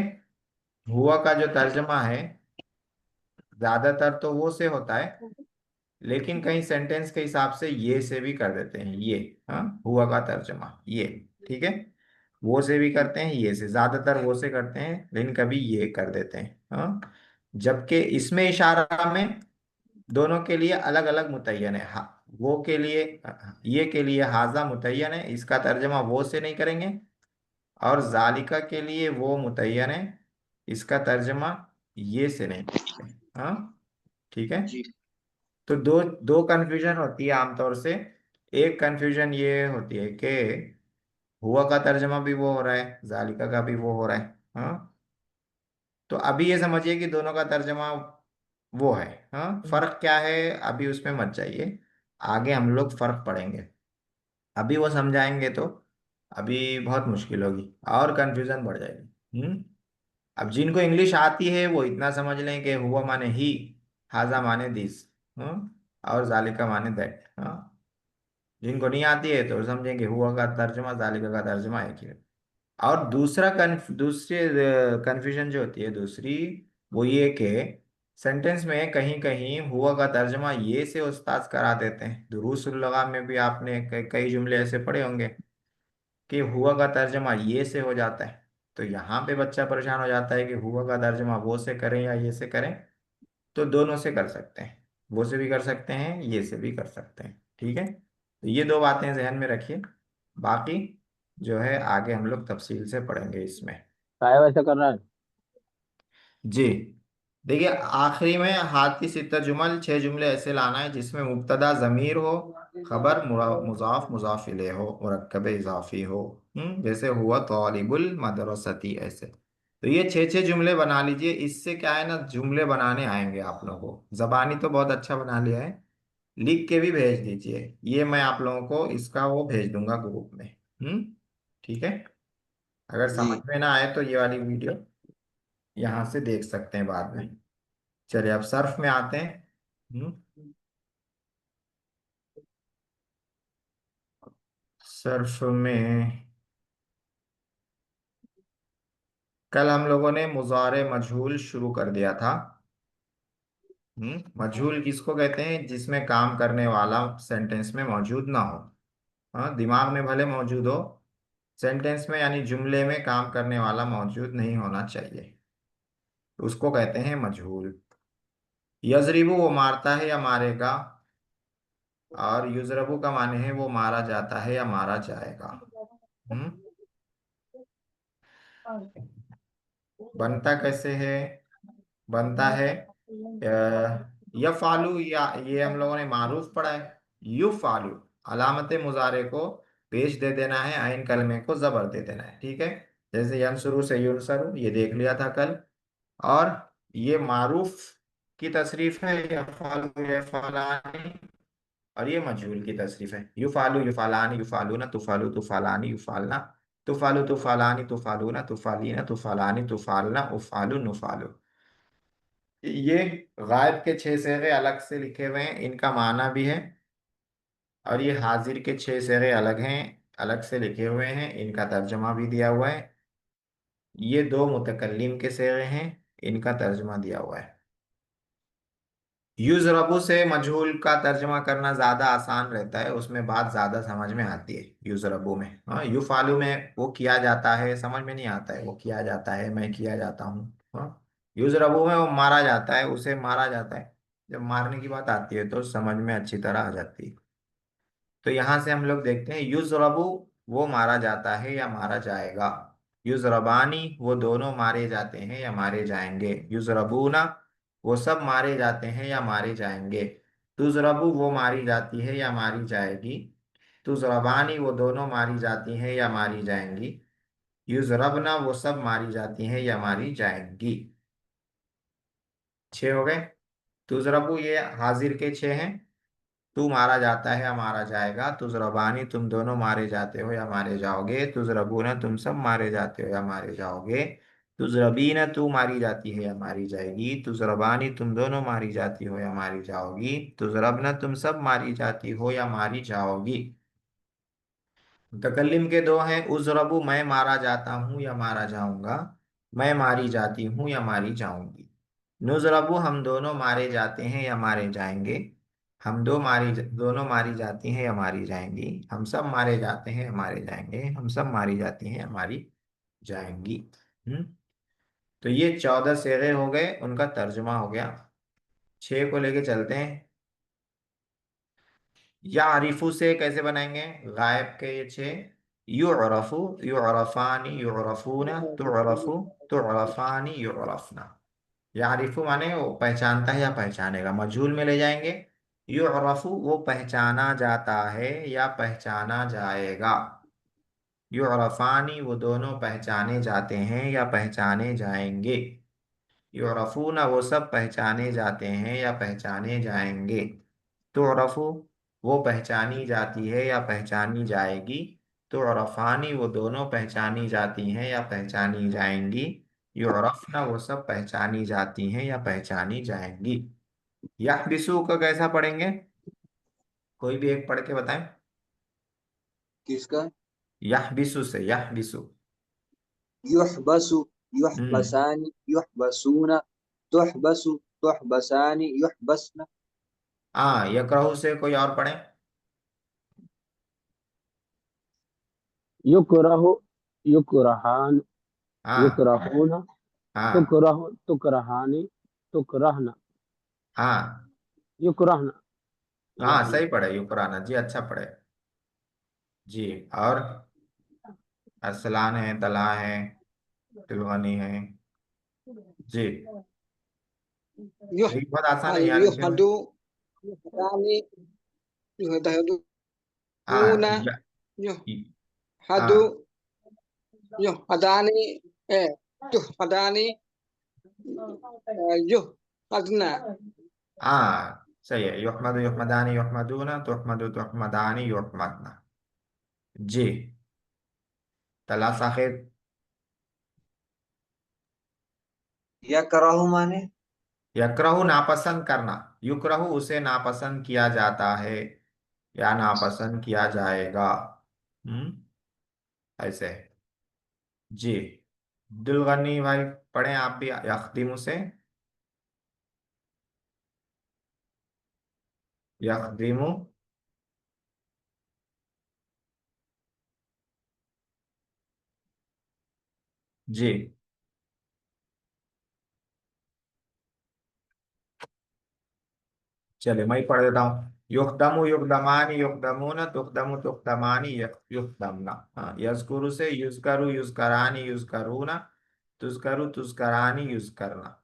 हुआ का जो तर्जमा है ज्यादातर तो वो से होता है, लेकिन कहीं सेंटेंस के हिसाब से ये से भी कर देते हैं ये। हाँ, हुआ का तर्जमा ये। ठीक है, वो से भी करते हैं, ये से ज्यादातर वो से करते हैं, लेकिन कभी ये कर देते हैं। हाँ, जबकि इसमें इशारा में दोनों के लिए अलग अलग मुतय्यन है। वो के लिए ये के लिए हाजा मुतय्यन है, इसका तर्जमा वो से नहीं करेंगे। और जालिका के लिए वो मुतय्यन है, इसका तर्जमा ये से नहीं करेंगे। हाँ, ठीक है। जी तो दो दो कंफ्यूजन होती है आमतौर से। एक कंफ्यूजन ये होती है कि हुआ का तर्जमा भी वो हो रहा है, जालिका का भी वो हो रहा है। हाँ, तो अभी ये समझिए कि दोनों का तर्जमा वो है। हाँ, फर्क क्या है अभी उसमें मत जाइए, आगे हम लोग फर्क पढ़ेंगे। अभी वो समझाएंगे तो अभी बहुत मुश्किल होगी और कंफ्यूजन बढ़ जाएगी। अब जिनको इंग्लिश आती है वो इतना समझ लें कि हुआ माने ही, हाजा माने दिस, और जालिका माने दैट। हाँ, जिनको नहीं आती है तो समझेंगे हुआ का तर्जमा जालिका का तर्जमा एक ही है। और दूसरी कन्फ्यूजन जो होती है दूसरी, वो ये कि सेंटेंस में कहीं कहीं हुआ का तर्जमा ये से उस्ताद करा देते हैं। दुरूसुल लगा में भी आपने कई जुमले ऐसे पढ़े होंगे कि हुआ का तर्जमा ये से हो जाता है। तो यहाँ पे बच्चा परेशान हो जाता है कि हुआ का तर्जमा वो से करें या ये से करें। तो दोनों से कर सकते हैं, वो से भी कर सकते हैं, ये से भी कर सकते हैं। ठीक है, तो ये दो बातें जहन में रखिए। बाकी जो है आगे हम लोग तफसील से पढ़ेंगे इसमें। काय वैसे कर रहा है। जी, देखिए आखिरी में हाथ की सित्ता जुमल, 6 जुमले ऐसे लाना है जिसमें मुब्तदा जमीर हो, खबर मुजाफ मुजाफ इले हो, मुरक्कब इजाफी हो। जैसे हुआ तालिबुल मदरसती, ऐसे। तो ये 6 6 जुमले बना लीजिए। इससे क्या है ना, जुमले बनाने आएंगे आप लोगों को। जबानी तो बहुत अच्छा बना लिया है, लिख के भी भेज दीजिए। ये मैं आप लोगों को इसका वो भेज दूंगा ग्रुप में। ठीक है, अगर समझ जी में ना आए तो ये वाली वीडियो यहाँ से देख सकते हैं बाद में। चलिए अब सर्फ में आते हैं। हम्म, सर्फ में कल हम लोगों ने मुजारे मजहूल शुरू कर दिया था। मजहूल किसको कहते हैं, जिसमें काम करने वाला सेंटेंस में मौजूद ना हो। हाँ, दिमाग में भले मौजूद हो, सेंटेंस में यानी जुमले में काम करने वाला मौजूद नहीं होना चाहिए। उसको कहते हैं मजहूल। यजरिबू वो मारता है या मारेगा, और युजरबू का माने है वो मारा जाता है या मारा जाएगा। हम्म बनता कैसे है, बनता है यफालू, या ये हम लोगों ने मारूफ पढ़ा है। युफालू, अलामत मुजारे को पेश दे देना है, आइन कलमे को जबर दे देना है। ठीक है, जैसे यनसुरु से युनसरु, ये देख लिया था कल। और ये मारूफ की तशरीफ है, यफालू यफालानी। और ये मजहूल की तशरीफ है, युफालू युफालानी युफालूना, तुफालू तुफालानी युफालना, तुफालू तुफालानी तुफालूना, तुफालीना तुफालानी तुफालना, उफालू नुफालू। ये गायब के 6 सेगे अलग से लिखे हुए हैं, इनका माना भी है। और ये हाजिर के 6 सेगे अलग हैं, अलग से लिखे हुए हैं, इनका तर्जमा भी दिया हुआ है। ये दो मुतकल्लिम के सेगे हैं, इनका तर्जमा दिया हुआ है। युजरबु से मजहूल का तर्जमा करना ज्यादा आसान रहता है, उसमें बात ज्यादा समझ में आती है युजरबु में। हाँ, युफालु में वो किया जाता है, समझ में नहीं आता है वो किया जाता है, मैं किया जाता हूँ। हाँ, युजरबु में वो मारा जाता है, उसे मारा जाता है। जब मारने की बात आती है तो समझ में अच्छी तरह आ जाती है। तो यहां से हम लोग देखते हैं युजरबु, वो मारा जाता है या मारा जाएगा। युजरबानी, वो दोनों मारे जाते हैं या मारे जाएंगे। युजरबूना, वो सब मारे जाते हैं या मारे जाएंगे। तुजरबु, वो मारी जाती है या मारी जाएगी। तुजरबानी, वो दोनों मारी जाती हैं या मारी जाएंगी। युजरबना, वो सब मारी जाती हैं या मारी जाएंगी। 6 हो गए। तुजरबु ये हाजिर के 6 हैं, तू मारा जाता है या मारा जाएगा, तुजरबानी तुम दोनों मारे जाते हो या मारे जाओगे, तुजरबूना तुम सब मारे जाते हो या मारे जाओगे, तुजरबीना तू मारी जाती है या मारी जाएगी, तुजरबानी तुम दोनों मारी जाती हो या मारी जाओगी, तुजरबना तुम सब मारी जाती हो या मारी जाओगी। मुतकल्लिम के दो हैं, उजरबू मैं मारा जाता हूँ या मारा जाऊंगा, मैं मारी जाती हूँ या मारी जाऊंगी। नुजरबू हम दोनों मारे जाते हैं या मारे जाएंगे, हम दोनों मारी जाती हैं या मारी जाएंगी, हम सब मारे जाते हैं या मारे जाएंगे, हम सब मारी जाती हैं या मारी जाएंगी। हम्म। तो ये 14 सेगे हो गए, उनका तर्जुमा हो गया। 6 को लेके चलते हैं। या अरिफू से कैसे बनाएंगे गायब के ये 6? युरफू, युरफानी, युरफूना, तुरफू, तुरफानी, युरफना। यारिफू माने वो पहचानता है या पहचानेगा, मजहूल में ले जाएंगे। युरफू वो पहचाना जाता है या पहचाना जाएगा। युरफानी वो दोनों पहचाने जाते हैं या पहचाने जाएंगे। युरफूना वो सब पहचाने जाते हैं या पहचाने जाएंगे। तुरफू वो पहचानी जाती है या पहचानी जाएगी। तुरफानी वो दोनों पहचानी जाती हैं या पहचानी जाएंगी। युरफना वो सब पहचानी जाती हैं या पहचानी जाएंगी। यहबिसु का कैसा पढ़ेंगे? कोई भी एक पढ़ के बताएं। किसका? यहबिसु से, यहबिसु। युहबसु, हम्म। युहबसानी, युहबसूना, तुहबसु, तुहबसानी, युहबसना। हाँ, यकरहु से कोई और पढ़े। युकरहु, युकरहान, हाँ। युकरहूना, हाँ। तुकरहु, तुकरहानी, तुकरहना, हाँ। युकरहना, हाँ यानी सही पढ़े, युकराना जी, अच्छा पढ़े जी। और अरसलान है, तला है, तिलगनी है जी। युह ये बहुत आसान है al यार, इनके में। yuhadu yuhdani yuhdaduna हाँ yuhadu हाँ yuhdani yuhdani yuhdadna। हाँ सही है। युहमदु, युहमदानी, युहमदूना, तुहमदु, तुहमदानी, युहमदना जी। तला साहिब। यकरहु माने यकरहु नापसंद करना, युकरहु उसे नापसंद किया जाता है या नापसंद किया जाएगा। हम्म। ऐसे है जी। दुलगनी भाई पढ़ें आप भी यख्दिमु से। यख्दिमु जी। चलिए मैं ही पढ़ देता हूँ। युक्दमु, युक्दमानी, युक्दमुना, तुक्दमु, तुक्दमानी, युक्दमना। हाँ, यज़कुरु से युज़करु, युज़करानी, युज़करूना, तुज़करु, तुज़करानी, युज़करना।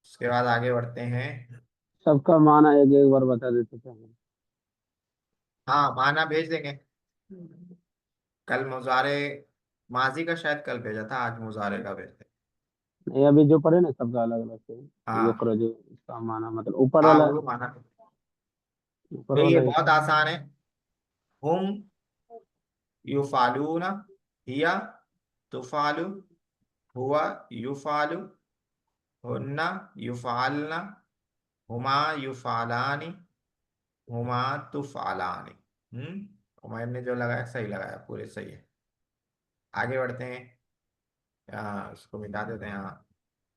उसके बाद आगे बढ़ते हैं। सबका माना एक एक बार बता देते थे हम। हाँ, माना भेज देंगे। कल मुजारे माजी का शायद कल भेजा था, आज मुजारे का भेज दें। नहीं, अभी जो पढ़े ना सबका अलग अलग से। हाँ। युक्र जो इसका माना मतलब ऊपर हाँ वाला, वो माना। ऊपर ये वाला है। बहुत आसान है। हुम युफालूना, हिया तुफालु, हुआ युफालु, हुन्ना युफालना, हुमा युफालानी, हुमा तुफालानी। उमर ने जो लगाया सही लगाया, पूरे सही है। आगे बढ़ते हैं। इसको मिटा देते हैं। हाँ,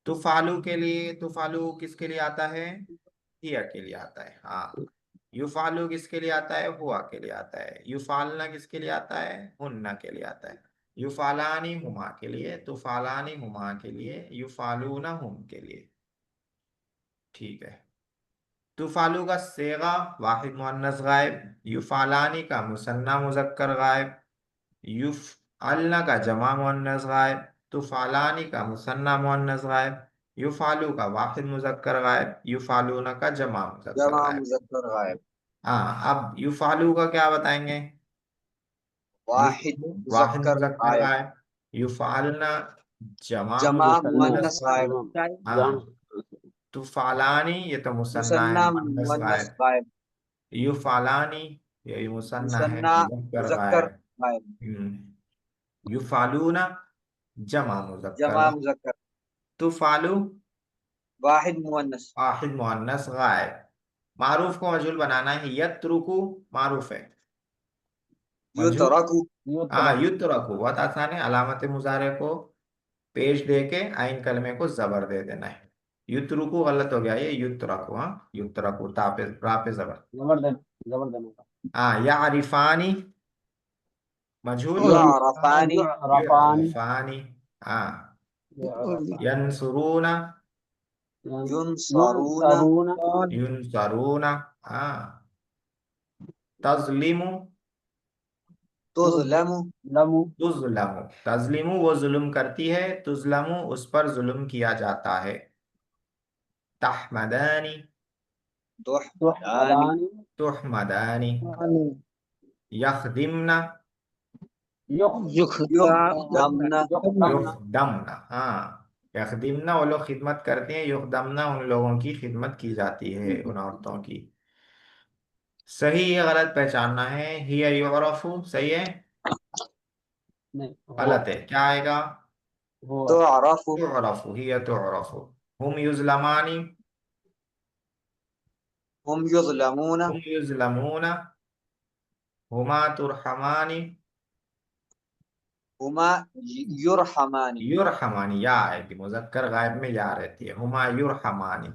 तुफालू के लिए, तुफालू किसके लिए आता है? हिया के लिए आता है। हाँ। युफालू किसके लिए आता है? हुआ के लिए आता है। युफालना किसके लिए आता है? हुन्ना के लिए आता है। युफालानी हुमा के लिए, तुफालानी हुमा के लिए, युफालूना हुम के लिए। ठीक है। तुफालू का सेगा वाहिद मुअन्नस गायब, युफालानी का मुसन्ना मुजक्कर गायब, युफअलना का जमा मुअन्नस गायब, तुफालानी का मुसन्ना मुअन्नस गायब, युफालू का वाहिद मुजक्कर गायब, युफालूना का जमा मुजक्कर जमा गायब। मुजक्कर गायब। हाँ, अब युफालू का क्या बताएंगे? वाहिद युफालू वाहिद मुजक्कर मुजक्कर गायब। गायब, युफालना जमा जमा मुजक्कर मुसन्ना मुअन्नस गायब। गायब। जमा हाँ, जमा तुफालानी ये तो मुसन्ना है मुसन्ना मुअन्नस मुअन्नस गायब। गायब। युफालानी, ये मुसन्ना है, मुसन्ना मुज़क्कर मुज़क्कर गायब। गायब। युफालूना जमा मुज़क्कर। जमा मुज़क्कर। तुफालू वाहिद मुअन्नस। वाहिद मुअन्नस गायब। मारूफ को मजहूल बनाना है, यत्रुकु मारूफ है, मजहूल। युतरकु। हाँ, युतरक युतरकु बहुत आसान है, अलामत मुजारे को पेश दे के आइन कलमे को जबर दे देना है। युतरुकु गलत हो गया, ये युतरकु, हाँ युतरकु, तापे रापे जबर। जबर देने का हाँ, यारिफानी मजहूल, युअरफानी। युरफानी युरफानी। हाँ, युरफानी यंसुरूना युनसरूना। युनसरूना युनसरूना। हाँ, तजलिमु तुज़लमु। लमु तुजलमु। तजलिमु वो जुल्म करती है, तुजलमु उस पर जुल्म किया जाता है। तहमदानी तुहमदानी। तुहमदानी तुहमदानी। यखदिमना युखदमना। युखदमना युखदमना। हाँ, यखदिमना वो लोग खिदमत करते हैं, युखदमना उन लोगों की खिदमत की जाती है, उन औरतों की। सही या गलत पहचानना है। हिया युरफु सही है, नहीं गलत है, क्या आएगा? हुआ तुअरफु। तुरफु, हिया तुरफु। हुम युजलमानी हम युज़लमूना। हुम युजलमूना। हुमा तुरहमानी हुमा युरहमानी। युरहमानी, या आएगी, मुजक्कर गायब में या रहती है। हुमा युरहमानी।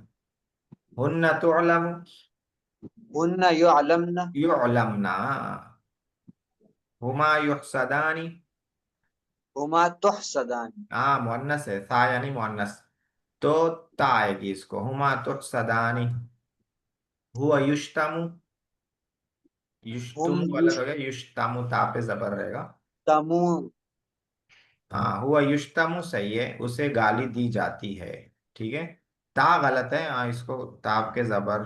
हुन्ना तुअलमु हुन्ना युअलमना। युअलमना। हुमा युहसदानी। हुमा तुहसदानी। हाँ, मुअन्नस है, था यानी मुअन्नस, तो ता आएगी इसको। हुमा तुहसदानी। हुआ युश्तमु, हम युश्तुम गलत हो गया, युश्तमु ता पे जबर रहेगा। युश्तमू। हाँ, हुआ युश्तमु सही है, उसे गाली दी जाती है। ठीक है, ता गलत है, हाँ इसको ता पे जबर,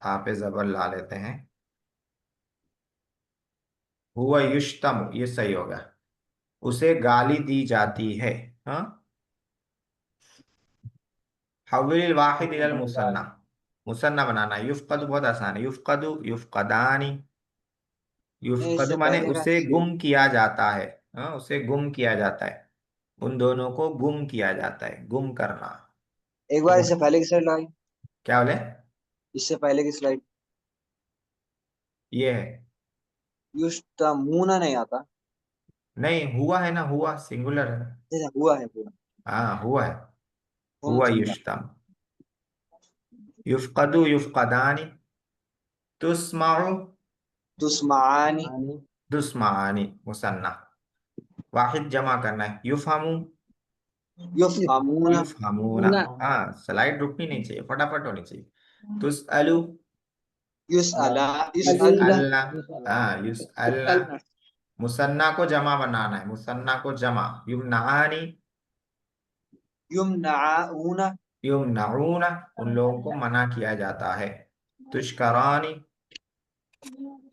ता पे जबर ला लेते हैं। हुआ युश्तमु ये सही होगा, उसे गाली दी जाती है। हाँ, हव्विल वाहिद इलल मुसन्ना, मुसन्ना बनाना है। युफ़क़दु बहुत आसान है, युफ़क़दु युफ़क़दानी। नहीं, युफ़क़दु इससे माने पहले का उसे गुम किया जाता है। हाँ, उसे गुम किया जाता है, उन दोनों को गुम किया जाता है, गुम करना। एक बार गुम, इससे पहले की स्लाइड लगाई। क्या बोले? इससे पहले की स्लाइड। ये है, युश्तमूना नहीं आता। नहीं हुआ है ना, हुआ सिंगुलर है। जैसे हुआ है पूरा। हाँ हुआ है, हम हुआ जिंदा। युश्तम। युफ़क़दु युफ़क़दानी। तुस्माउ तुस्मानी। आनी तुस्मानी मुसन्ना। वाहिद जमा करना है, युफ़हमु युफहमूना। युफ़हमूना। ना हाँ, स्लाइड रुकनी नहीं चाहिए, फटाफट होनी चाहिए। तुसअलु युसअला। युसअलना। युसअलना। युसअला हाँ, युसअलना। अलना मुसन्ना को जमा बनाना है, मुसन्ना को जमा। युमनानी युमनाऊना। युमनाऊना, उन लोगों को मना किया जाता है। तुश्करानी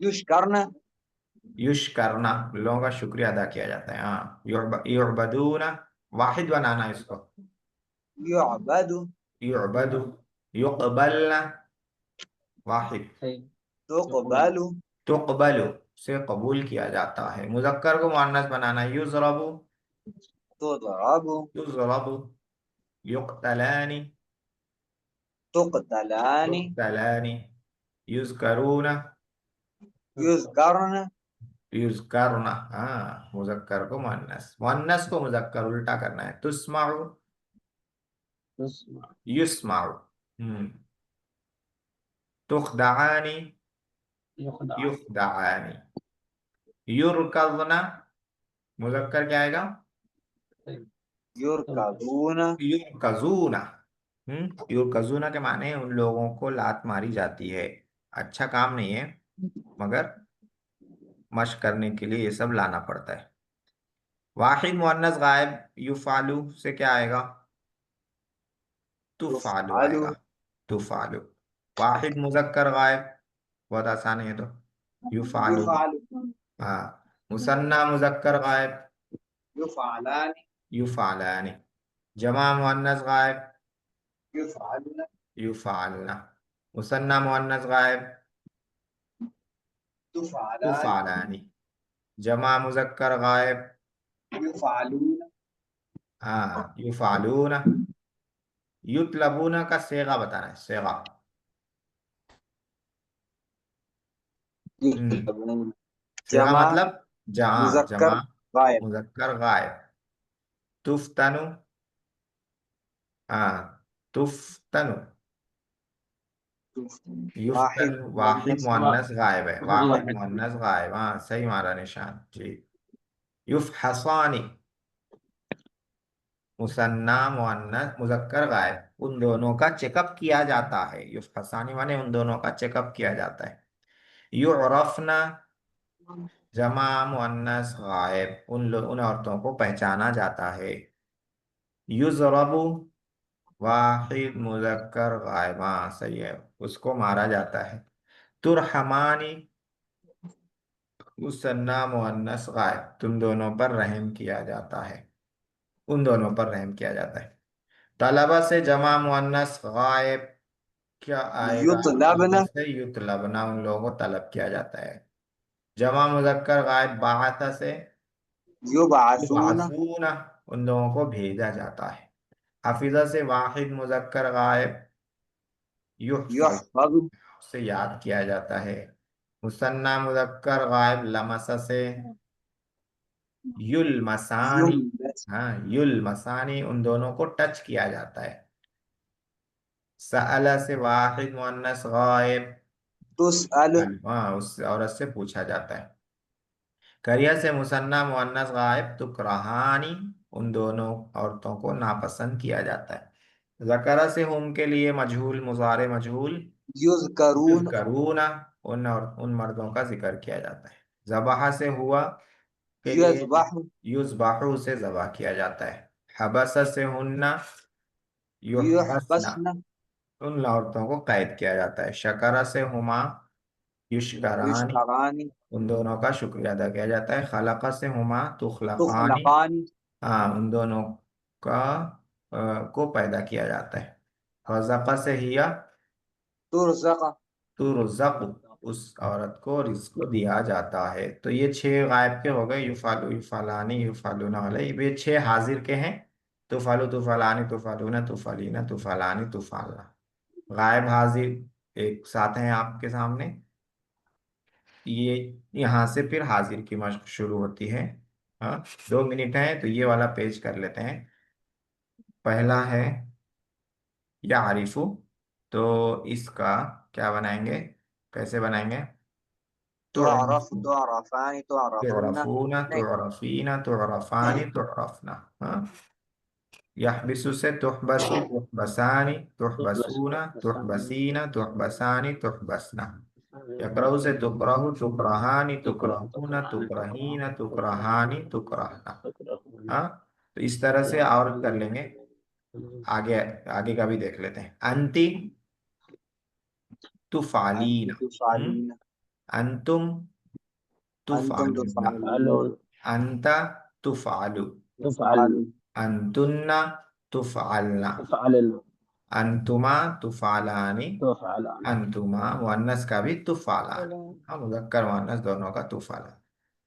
युशकरना। युश करना, उन लोगों का शुक्रिया अदा किया जाता है। हाँ, युअबदूना, वाहिद बनाना है इसको। युअबदु। युअबदु। युक़बलना, वाहिद। सही युकबल तुक़बलु। तुक़बलु, से कबूल किया जाता है। मुज़क्कर को मुअन्नस बनाना है, युज़रबु तुदरबु। युज़रबु। युक़तलानी तुक़तलानी। युक़तलानी। युज़करूना युज़करना। युज़करना। हाँ, मुज़क्कर को मुअन्नस, मुअन्नस को मुज़क्कर उल्टा करना है। तुस्माउ तुस्मा युस्माउ। तुख़दआनी युखदानी युख़दआनी। युरकज़ना, मुज़क्कर क्या आएगा? सही युरकज़ूना। युरकज़ूना। युरकज़ूना के माने उन लोगों को लात मारी जाती है। अच्छा काम नहीं है, मगर मश्क करने के लिए ये सब लाना पड़ता है। वाहिद मुअन्नस गायब, युफ़ालु से क्या आएगा? तुफ़ालु युफ़अलु। आएगा, तुफ़ालु। वाहिद मुज़क्कर गायब, बहुत आसान है ये तो, युफ़ालु। युफ़अलु। हाँ, मुसन्ना मुज़क्कर गायब, युफ़अलानी। युफ़अलानी। जमा मुअन्नस गायब, युफ़अलुना। युफ़अलना। मुसन्ना मुअन्नस गायब, तुफालानी तुफालानी। जमा मुजक्कर गायब, युफालून हाँ युफालूना। युतलबूना का सेगा बताना है, सेगा। हम्म युतलबून सेगा जमा मतलब जहाँ, जमा मुजक्कर गायब मुजक्कर गायब। तुफ्तनु, हाँ तुफ्तनु। युफ्तन वाहिद वाहिद मुअन्नस मुअन्नस गायब है, वाहिद वाहिद मुअन्नस गायब, हाँ सही मारा निशान जी। युफहसानी, मुसन्ना मुअन्नस मुजक्कर गायब, उन दोनों का चेकअप किया जाता है। युफहसानी माने उन दोनों का चेकअप किया जाता है। युरफना, जमा मुअन्नस गायब, उन औरतों को पहचाना जाता है। युजरबु, वाहिद मुजक्कर गायब, हाँ सही है, उसको मारा जाता है। तुरहमानी, मुसन्ना मुअन्नस गायब, तुम दोनों पर रहम किया जाता है, उन दोनों पर रहम किया जाता है। तलबा से जमा मुअन्नस गायब क्या आएगा? युतलबना तलबा से युतलबना, उन लोगों को तलब किया जाता है। जमा मुजक्कर गायब बाअता से युबअसून युबअसूना, उन लोगों को भेजा जाता है। हाफिजा से वाहिद मुजक्कर गायब युहफज, युहफज़ से याद किया जाता है। मुसन्ना मुजक्कर गायब लमसा से युल मसानी, युमनस हाँ युल मसानी, उन दोनों को टच किया जाता है। सअला से वाहिद मुअन्नस गायब, तुसअल हाँ उस औरत से पूछा जाता है। करिया से मुसन्ना मुअन्नस गायब तुकरहानी, उन दोनों औरतों को नापसंद किया जाता है। ज़करा से हुम के लिए मजहूल मुजारे मजहूल युज़करून युज़करूना, उन मर्दों का जिक्र किया जाता है। ज़बहा से हुआ के लिए यज़बहु युज़बाहु से ज़बह किया जाता है। हबसा से हुन्ना युहबसना, युहबसन उन औरतों को कैद किया जाता है। शकरा से हुमा युशकरानी, युशकरानी उन दोनों का शुक्रिया अदा किया जाता है। खलका से हुमा तुखलकानी, तुखलकानी हाँ उन दोनों का को पैदा किया जाता है। रज़क़ से हिया तुरज़क़ तुरज़क़, उस औरत को रिज्क दिया जाता है। तो ये छह गायब के हो गए, युफालु युफालानी युफालूना वाले, ये छह हाजिर के हैं। तुफालु तुफालानी तुफालूना तुफालीना तुफालानी तुफालना। गायब हाजिर एक साथ हैं आपके सामने। ये यहाँ से फिर हाजिर की मशक शुरू होती है। हाँ 2 मिनट है तो ये वाला पेज कर लेते हैं। पहला है या आरिफू, तो इसका क्या बनाएंगे, कैसे बनाएंगे? तुअरफ़ तुअरफ़ू, तुअरफ़ानी तुअरफ़ून तुअरफ़ूना नहीं तुअरफ़ीना तुअरफ़ानी तुअरफ़ना। हाँ यहबिसु से तुहबसु तुहबसानी तुहबसूना तुहबसीना तुहबसानी तुहबसना। यकरहु से तुकरहु तुकरहानी तुकरहूना तुकरहीना तुकरहानी तुकरहना। हाँ तो इस तरह से और कर लेंगे। आगे आगे का भी देख लेते हैं। अंति अंतुम तुफालीना, तुफ़ालीन अंतुम अंतुम तुफालूना, तुफ़ालून अंत तुफालु, तफअल तुफ़ालू अंतुन्ना तुफालना, तफअल अंतुमा तुफालानी, तफअल अंतुमा मुअन्नस का भी तुफालानी, हाँ मुज़क्कर मुअन्नस दोनों का तुफाला।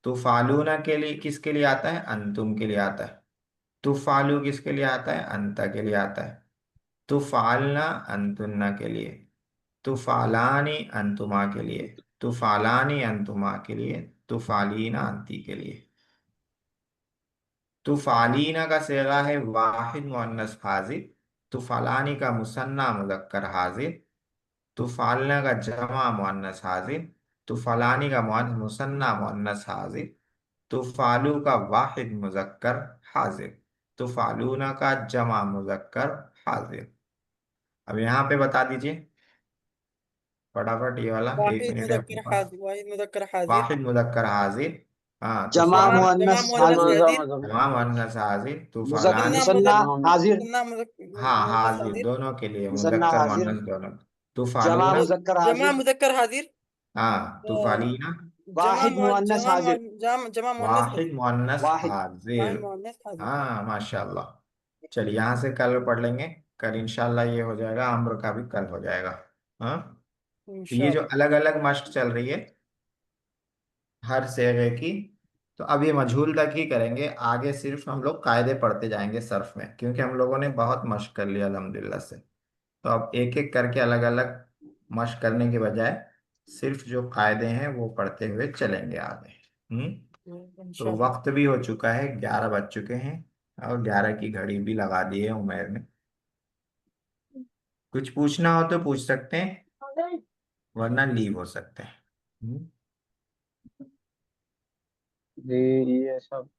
तुफालूना के लिए किसके लिए आता है? अंतुम के लिए आता है। तुफालू किसके लिए आता है? अंता के लिए आता है। तुफालना अंतुन्ना के लिए, तुफालानी अंतुमा के लिए, तुफालानी अंतुमा के लिए, तुफालीना अंती के लिए। तुफालीना का सेगा है वाहिद मुअन्नस हाजिर, तुफालानी का मुसन्ना मुज़क्कर हाजिर, तुफालना का जमा मुअन्नस हाजिर, तुफालानी का मुसन्ना मुअन्नस हाजिर, तुफालू का वाहिद मुज़क्कर हाजिर, तुफालूना का जमा मुज़क्कर हाजिर। अब यहाँ पे बता दीजिए फटाफट ये वाला, 1 मिनट है अपने पास। वाहिद मुदक्कर हाजिर। वाहिद मुज़क्कर हाजिर, हाँ जमा जमा तुफाल, जमा मुअन्नस मुअन्नस हाजिर हाजिर। जमा मुअन्नस हाजिर मुज़क्कर मुसन्ना तुफालानी, मुदक मुसन्ना हाजिर मुसन्ना हाँ मुअन्नस हाजिर हाजिर। दोनों के लिए, मुसन्ना मुज़क्कर हाजिर मुअन्नस दोनों। जमा तुफालूना, मुज़क्कर जमा हाजिर मुदक्कर हाजिर। हाँ अ, तुफालीना, वाहिद मुअन्नस हाजिर जमा मुअन्नस वाहिद हाजिर। मुअन्नस वाहिद हाजिर। वाहिद मुअन्नस हाजिर। हाँ माशाल्लाह। चलिए यहाँ से कल पढ़ लेंगे, कल इंशाल्लाह ये हो जाएगा, अम्र का भी कल हो जाएगा। हाँ तो ये जो इंशाअल्लाह। अलग अलग मश्क चल रही है, हर सेगे की। तो अब ये मजहूल तक ही करेंगे, आगे सिर्फ हम लोग कायदे पढ़ते जाएंगे सर्फ में, क्योंकि हम लोगों ने बहुत मश्क कर लिया अल्हम्दुलिल्लाह से। तो अब एक एक करके अलग अलग मश्क करने के बजाय सिर्फ जो कायदे हैं वो पढ़ते हुए चलेंगे आगे। तो इंशाल्लाह। वक्त भी हो चुका है, 11 बज चुके हैं, और 11 की घड़ी भी लगा दी है उमर ने। कुछ पूछना हो तो पूछ सकते हैं, वरना लीव हो सकते हैं। जी ये सब